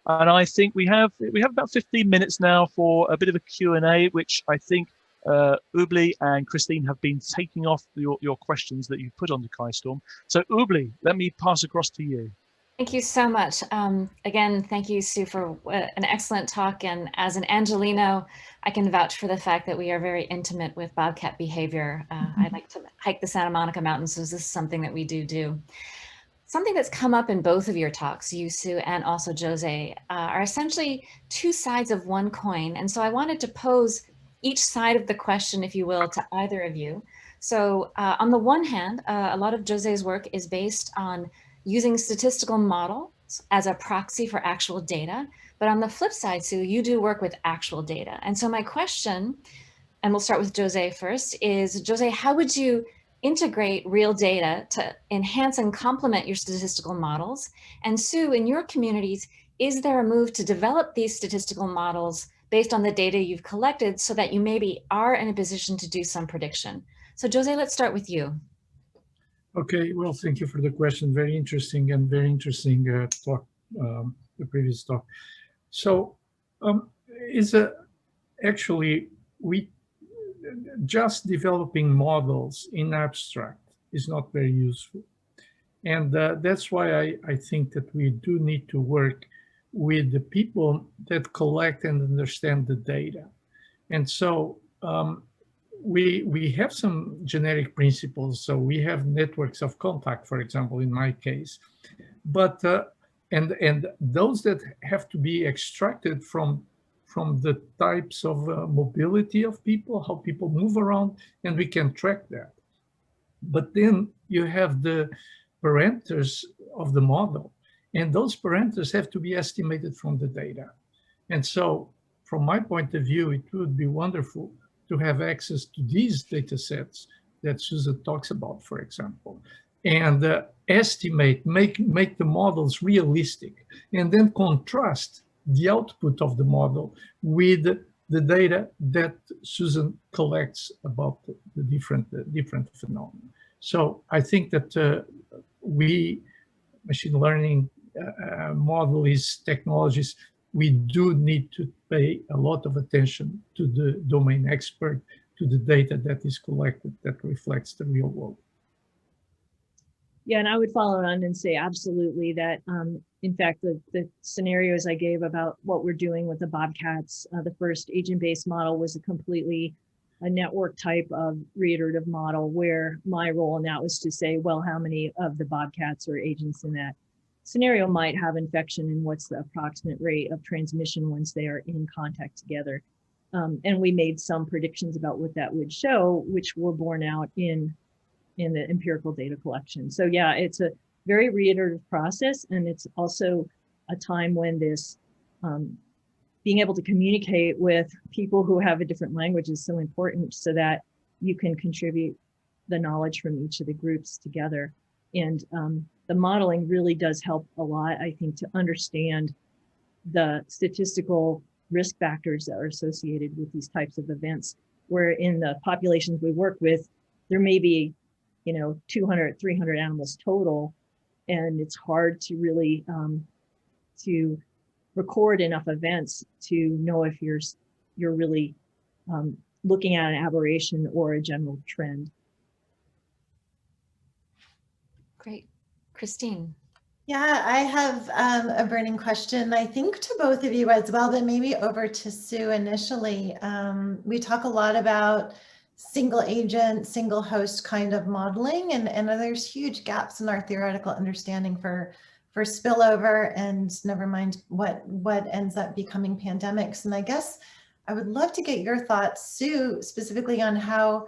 And I think we have about 15 minutes now for a bit of a Q&A, which I think Ubli and Christine have been taking off your questions that you put on the KaiStorm. So Ubli, let me pass across to you. Thank you so much. Again, thank you, Sue, for an excellent talk. And as an Angelino, I can vouch for the fact that we are very intimate with bobcat behavior. I like to hike the Santa Monica Mountains, so this is something that we do. Something that's come up in both of your talks, you, Sue, and also Jose, are essentially two sides of one coin. And so I wanted to pose each side of the question, if you will, to either of you. So on the one hand, a lot of Jose's work is based on using statistical models as a proxy for actual data. But on the flip side, Sue, you do work with actual data. And so my question, and we'll start with Jose first, is Jose, how would you integrate real data to enhance and complement your statistical models? And Sue, in your communities, is there a move to develop these statistical models based on the data you've collected so that you maybe are in a position to do some prediction? So Jose, let's start with you. Okay, well, thank you for the question. Very interesting talk, the previous talk. So actually, we just developing models in abstract is not very useful. And that's why I think that we do need to work with the people that collect and understand the data. And so we have some generic principles. So we have networks of contact, for example, in my case, but and those that have to be extracted from the types of mobility of people, how people move around, and we can track that. But then you have the parameters of the model, and those parameters have to be estimated from the data. And so from my point of view, it would be wonderful to have access to these data sets that Susan talks about, for example, and estimate, make the models realistic, and then contrast the output of the model with the data that Susan collects about the different phenomena. So I think that machine learning models, technologies, we do need to pay a lot of attention to the domain expert, to the data that is collected that reflects the real world. Yeah, and I would follow on and say absolutely that, in fact, the scenarios I gave about what we're doing with the bobcats, the first agent-based model was a network type of reiterative model where my role in that was to say, well, how many of the bobcats or agents in that scenario might have infection and what's the approximate rate of transmission once they are in contact together. And we made some predictions about what that would show, which were borne out in the empirical data collection. So yeah, it's a very reiterative process, and it's also a time when this being able to communicate with people who have a different language is so important, so that you can contribute the knowledge from each of the groups together. And the modeling really does help a lot, I think, to understand the statistical risk factors that are associated with these types of events, where in the populations we work with, there may be 200, 300 animals total, and it's hard to really to record enough events to know if you're really looking at an aberration or a general trend. Great. Christine. Yeah, I have a burning question, I think, to both of you as well, but maybe over to Sue initially. We talk a lot about single agent, single host kind of modeling, and there's huge gaps in our theoretical understanding for spillover, and never mind what ends up becoming pandemics. And I guess I would love to get your thoughts, Sue, specifically on how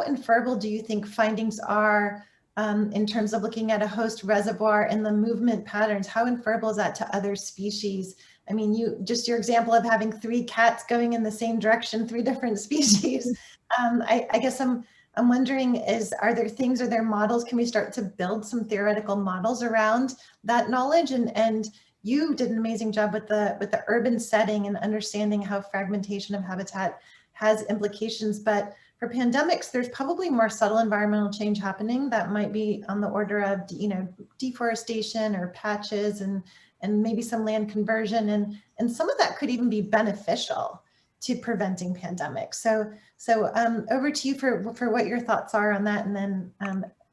inferable do you think findings are in terms of looking at a host reservoir and the movement patterns? How inferable is that to other species? I mean, your example of having 3 cats going in the same direction, 3 different species. I guess I'm wondering, are there models? Can we start to build some theoretical models around that knowledge? And you did an amazing job with the urban setting and understanding how fragmentation of habitat has implications. But For pandemics, there's probably more subtle environmental change happening that might be on the order of, deforestation or patches and maybe some land conversion. And some of that could even be beneficial to preventing pandemics. So over to you for what your thoughts are on that, and then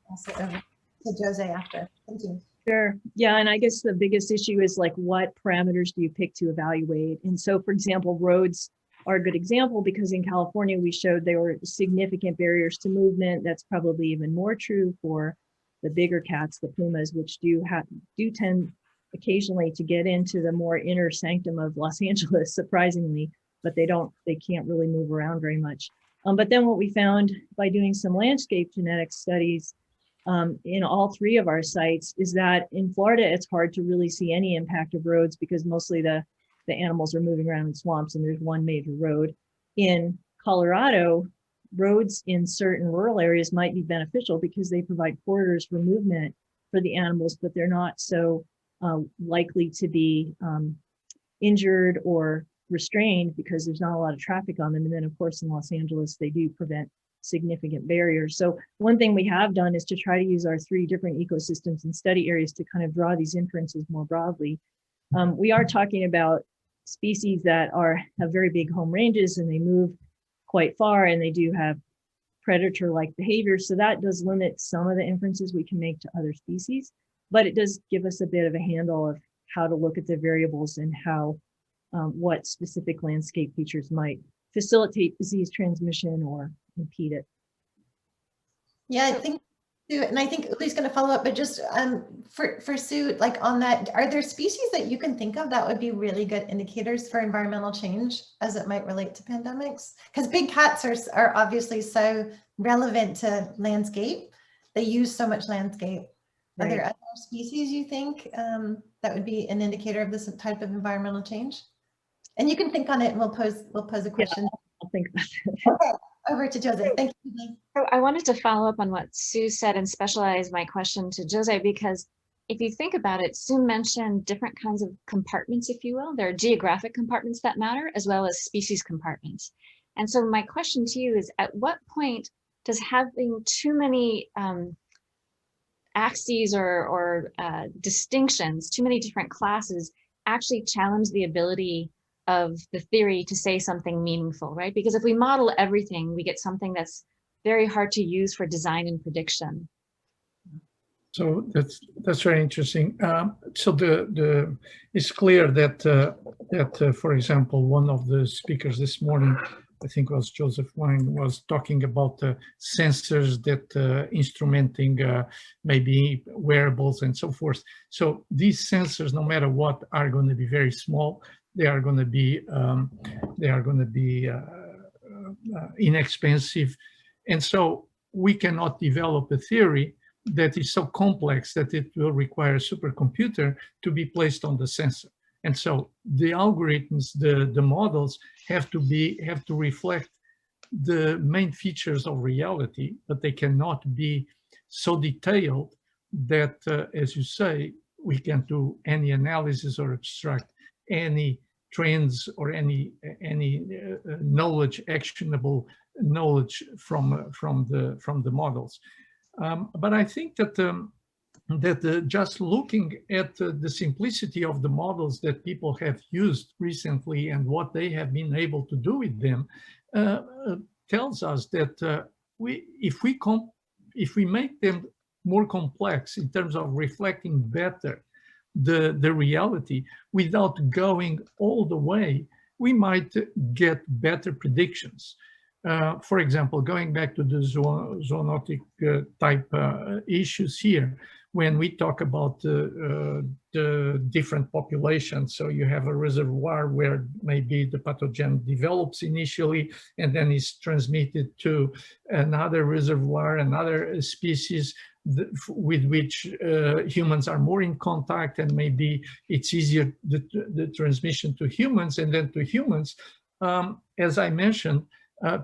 also over to Jose after. Thank you. Sure. Yeah, and I guess the biggest issue is like, what parameters do you pick to evaluate? And so, for example, roads are a good example, because in California, we showed there were significant barriers to movement. That's probably even more true for the bigger cats, the pumas, which do tend occasionally to get into the more inner sanctum of Los Angeles, surprisingly, but they can't really move around very much. But then what we found by doing some landscape genetics studies in all three of our sites is that in Florida, it's hard to really see any impact of roads, because mostly the animals are moving around in swamps and there's one major road. In Colorado, roads in certain rural areas might be beneficial because they provide corridors for movement for the animals, but they're not so likely to be injured or restrained because there's not a lot of traffic on them. And then of course in Los Angeles, they do prevent significant barriers. So one thing we have done is to try to use our 3 different ecosystems and study areas to kind of draw these inferences more broadly. We are talking about species that have very big home ranges and they move quite far, and they do have predator-like behavior. So that does limit some of the inferences we can make to other species, but it does give us a bit of a handle of how to look at the variables and how what specific landscape features might facilitate disease transmission or impede it. Yeah, I think, and I think Uli's going to follow up, but just for Sue, like on that, are there species that you can think of that would be really good indicators for environmental change as it might relate to pandemics? Because big cats are obviously so relevant to landscape. They use so much landscape. Right. Are there other species you think that would be an indicator of this type of environmental change? And you can think on it, and we'll pose a question. Yeah, I'll think about it. Okay, over to Jose. Thank you. So I wanted to follow up on what Sue said and specialize my question to Jose, because if you think about it, Sue mentioned different kinds of compartments, if you will. There are geographic compartments that matter, as well as species compartments. And so my question to you is, at what point does having too many axes or distinctions, too many different classes, actually challenge the ability of the theory to say something meaningful, right? Because if we model everything, we get something that's very hard to use for design and prediction. So that's very interesting. So it's clear that for example, one of the speakers this morning, I think it was Joseph Wang, was talking about the sensors that instrumenting maybe wearables and so forth. So these sensors, no matter what, are going to be very small. They are going to be inexpensive, and so we cannot develop a theory that is so complex that it will require a supercomputer to be placed on the sensor. And so the algorithms, the models have to reflect the main features of reality, but they cannot be so detailed that, as you say, we can do any analysis or extract any trends or any knowledge, actionable knowledge from the models. But I think that just looking at the simplicity of the models that people have used recently and what they have been able to do with them tells us that if we make them more complex in terms of reflecting better the reality without going all the way, we might get better predictions. For example, going back to the zoonotic type issues here, when we talk about the different populations, so you have a reservoir where maybe the pathogen develops initially and then is transmitted to another reservoir, another species with which humans are more in contact, and maybe it's easier the transmission to humans, and then to humans. As I mentioned,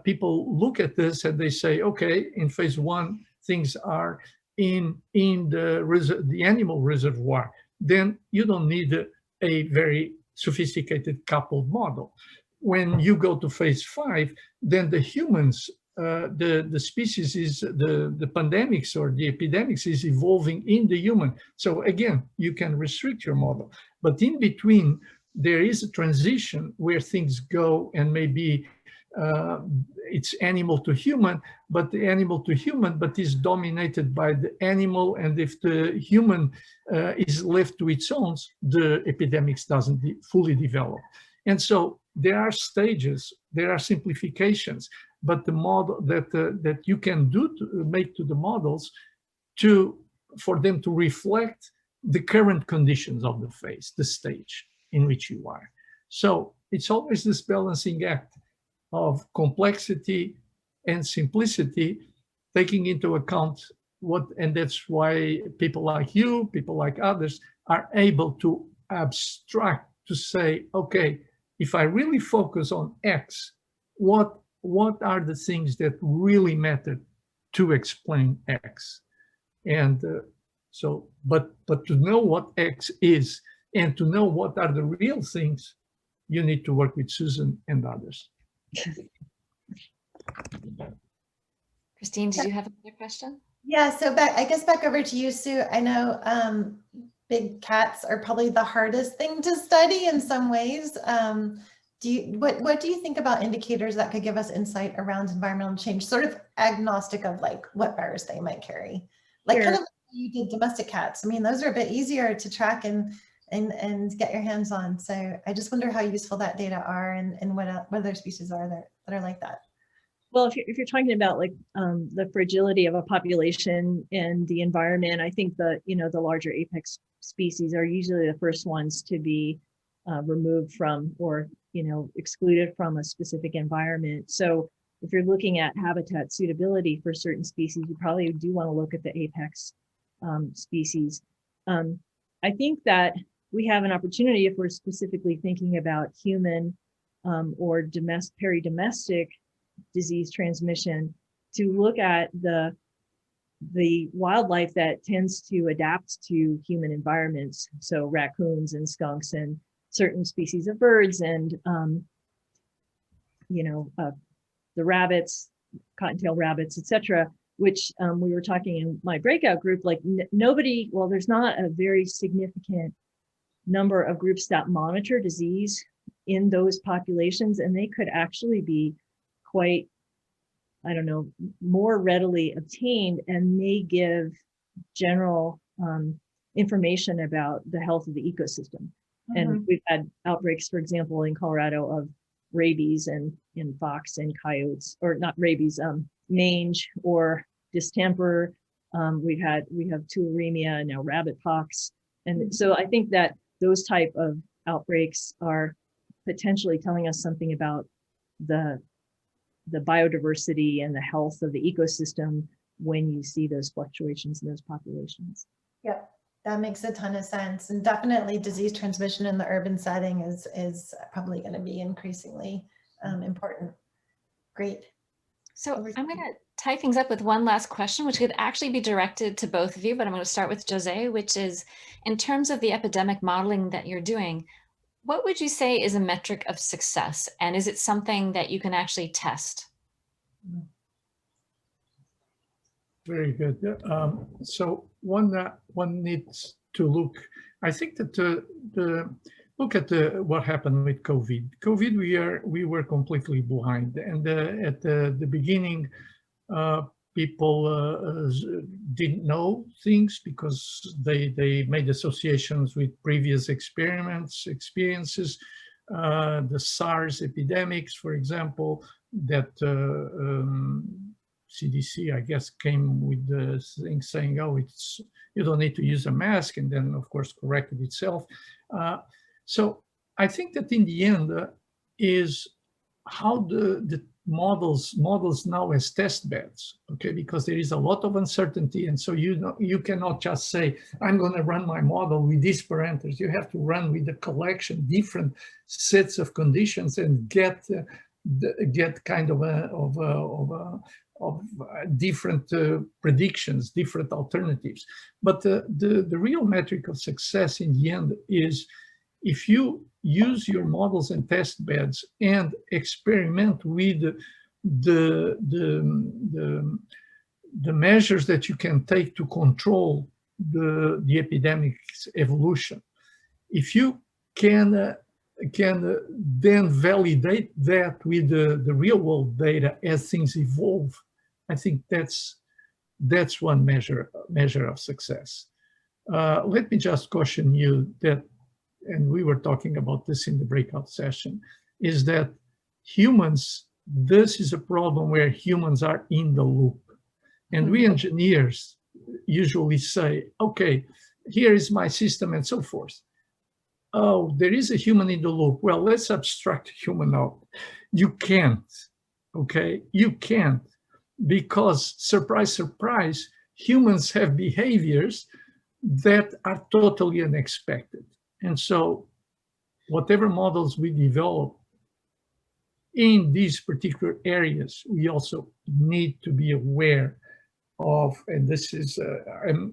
people look at this and they say, okay, in phase 1, things are in the animal reservoir. Then you don't need a very sophisticated coupled model. When you go to phase 5, then the humans the species is, the pandemics or the epidemics is evolving in the human. So again, you can restrict your model, but in between there is a transition where things go, and maybe it's animal to human, but the animal to human, but is dominated by the animal. And if the human is left to its own, the epidemics doesn't fully develop. And so there are stages, there are simplifications, but the model that you can do to make to the models for them to reflect the current conditions of the phase, the stage in which you are. So it's always this balancing act of complexity and simplicity, taking into account and that's why people like you, people like others, are able to abstract, to say, okay, if I really focus on X, what are the things that really matter to explain X? And but to know what X is and to know what are the real things, you need to work with Susan and others. Christine, did you have another question? Yeah, so I guess back over to you, Sue. I know big cats are probably the hardest thing to study in some ways. What do you think about indicators that could give us insight around environmental change, sort of agnostic of like what virus they might carry? Like kind of like you did domestic cats. I mean, those are a bit easier to track and get your hands on. So I just wonder how useful that data are, and what other species are there that are like that. Well, if you're talking about like the fragility of a population and the environment, I think the larger apex species are usually the first ones to be removed from or excluded from a specific environment. So if you're looking at habitat suitability for certain species, you probably do want to look at the apex species. I think that we have an opportunity, if we're specifically thinking about human or peri-domestic disease transmission, to look at the wildlife that tends to adapt to human environments. So raccoons and skunks and certain species of birds and the rabbits, cottontail rabbits, etc., which we were talking in my breakout group, like there's not a very significant number of groups that monitor disease in those populations, and they could actually be quite, more readily obtained and may give general information about the health of the ecosystem. Mm-hmm. And we've had outbreaks, for example, in Colorado of rabies and in fox and coyotes, or not rabies, mange or distemper. We have tularemia and now rabbit pox. And so I think that those type of outbreaks are potentially telling us something about the biodiversity and the health of the ecosystem when you see those fluctuations in those populations. Yep, that makes a ton of sense. And definitely disease transmission in the urban setting is probably going to be increasingly important. Great. So I'm going to tie things up with one last question, which could actually be directed to both of you, but I'm going to start with Jose, which is, in terms of the epidemic modeling that you're doing, what would you say is a metric of success? And is it something that you can actually test? Very good. So one needs to look, I think that look at what happened with COVID. COVID, we were completely behind. And at the beginning, people didn't know things because they made associations with previous experiences. The SARS epidemics, for example, that CDC, I guess, came with the thing saying, oh, you don't need to use a mask, and then, of course, corrected itself. So I think that in the end is how the models now as test beds, okay, because there is a lot of uncertainty, and so you cannot just say, I'm going to run my model with these parameters. You have to run with a collection, different sets of conditions, and get kind of different predictions, different alternatives. But the real metric of success in the end is if you use your models and test beds and experiment with the measures that you can take to control the epidemic's evolution. If you can then validate that with the real world data as things evolve, I think that's one measure of success. Let me just caution you that, and we were talking about this in the breakout session, is that humans, this is a problem where humans are in the loop. And we engineers usually say, okay, here is my system and so forth. Oh, there is a human in the loop. Well, let's abstract human out. You can't, okay? You can't, because surprise, surprise, humans have behaviors that are totally unexpected. And so whatever models we develop in these particular areas, we also need to be aware of, and this is,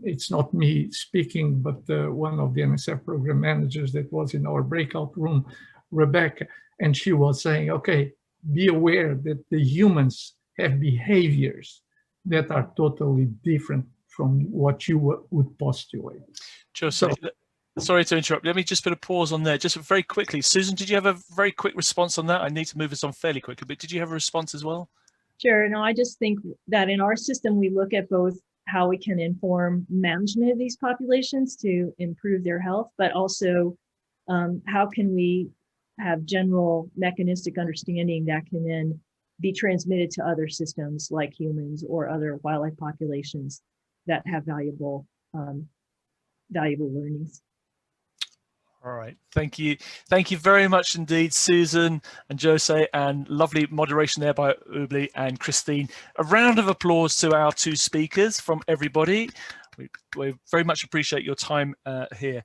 it's not me speaking, but one of the NSF program managers that was in our breakout room, Rebecca, and she was saying, okay, be aware that the humans have behaviors that are totally different from what you would postulate. Joseph, sorry to interrupt. Let me just put a pause on there, just very quickly. Susan, did you have a very quick response on that? I need to move this on fairly quickly, but did you have a response as well? Sure. No, I just think that in our system, we look at both how we can inform management of these populations to improve their health, but also how can we have general mechanistic understanding that can then be transmitted to other systems like humans or other wildlife populations that have valuable learnings. All right, thank you. Thank you very much indeed, Susan and Jose, and lovely moderation there by Ubli and Christine. A round of applause to our two speakers from everybody. We very much appreciate your time here.